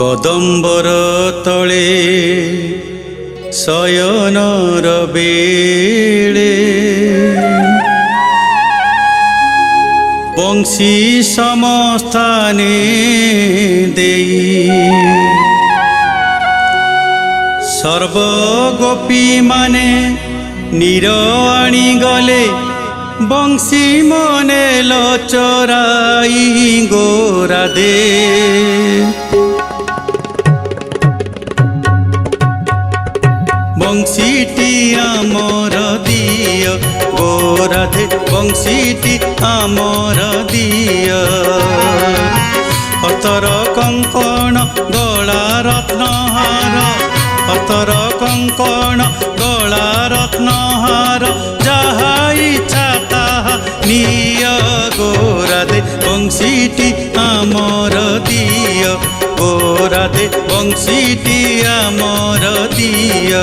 কদম্বর তলে শয়নর বেড়ে বংশী সমস্থানে দেই সর্বগোপী মানে নীর আনি গলে বংশী মনে লচরাই গোরাধে বংশীটি আমর দিয় গোরাধে বংশীটি আমর দিয় অতর কঙ্কণ গলা রত্নহার অতর কঙ্কণ গলা রত্নহার যাহা ইচ্ছা তাহা নিয় গোরাধে বংশীটি আমর দিয় গোরাধে বংশীটি আমর দিয়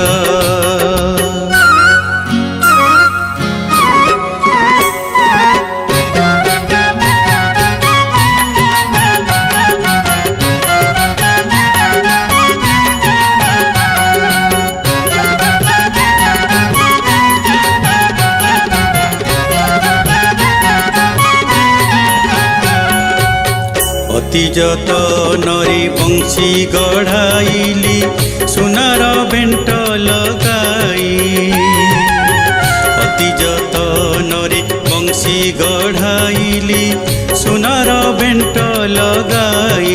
অতি যতনরে বংশী গড়াইলি সোনার বেণ্ট লগাই অতি যতনরে বংশী গড়াইলি সোনার বেণ্ট লগাই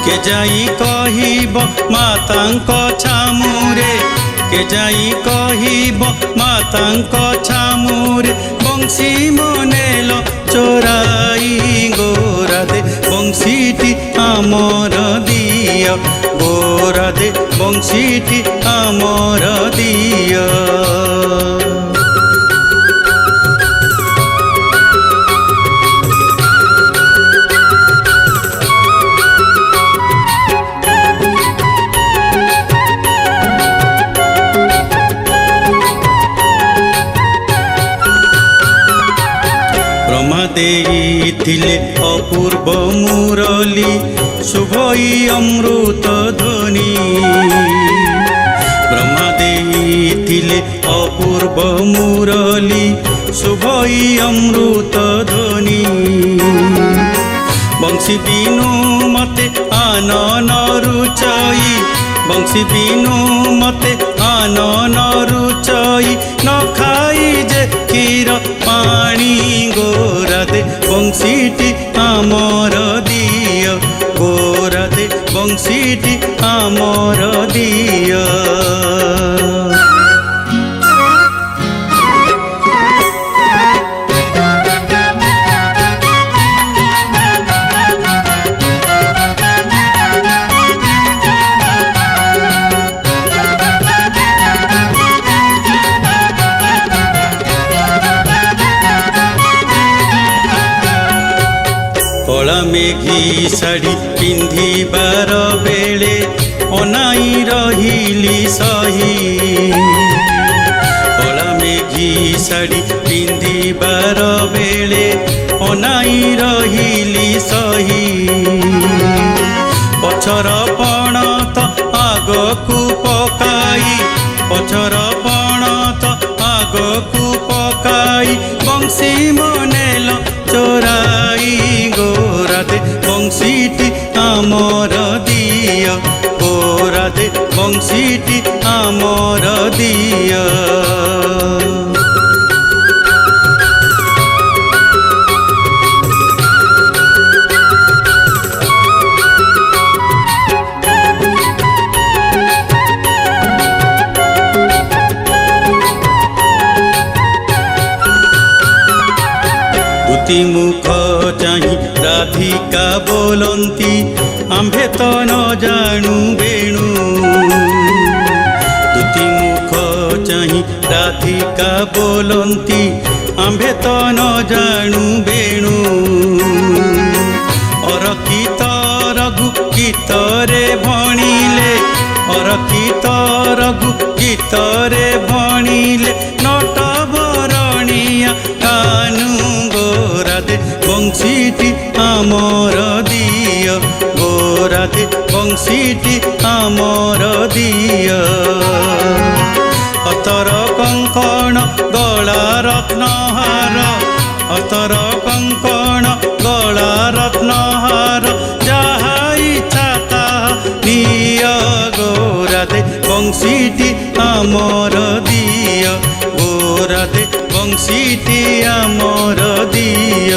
কে যাই কহিব মাতাঙ্ক ছামুরে কে যাই কহিব মাতাঙ্ক ছামুরে বংশী মনেল চোরাই গোরাধে বংশীটি আমর দিয় গোরাধে বংশীটি আমর দিয় ଦେଇଥିଲେ অপূর্ব মুরলী শুভই অমৃত ধ্বনি ব্রহ্মা ଦେଇଥିଲେ অপূর্ব মুরলী শুভই অমৃত ধ্বনি বংশী বিনু মতে আনন রুচই বংশী বিনু মতে আনন রুচই ন খাই যে ক্ষীর পানি গোরাধে বংশীটি আমর দিয় গোরাধে বংশীটি আমর দিয় কলা মেঘি শাড়ি পিন্ধিবার বেলে অনাই রহিলি সহি কলা মেঘি শাড়ি পিন্ধিবার বেলে অনাই রহিলি সহি পছর পণত আগকু পকাই পছর পণত আগকু পকাই বংশী মনেল চোরাই গোরাধে বংশীটি আমর দিয় গোরাধে বংশীটি আমর দিয় মুখ চাহি রাধিকা बोलती आम्भे तो न जानू बेणु दुती मुख चाही राधिका बोलती आम्भे तो न जानू बेणु अरखित रघु गीतरे भणिले अरखित रघु गीतरे भणिले नट बरणिया कानू गोराधे बंशीटी आमर दिय गो রাধে বংশীটি আমার দিয় অতর কঙ্কণ গলা রত্নহার অতর কঙ্কণ গলা রত্নহার যাহা ইচ্ছা তাহা নিয় গো রাধে বংশীটি আমার দিয় ও রাধে বংশীটি আমার দিয়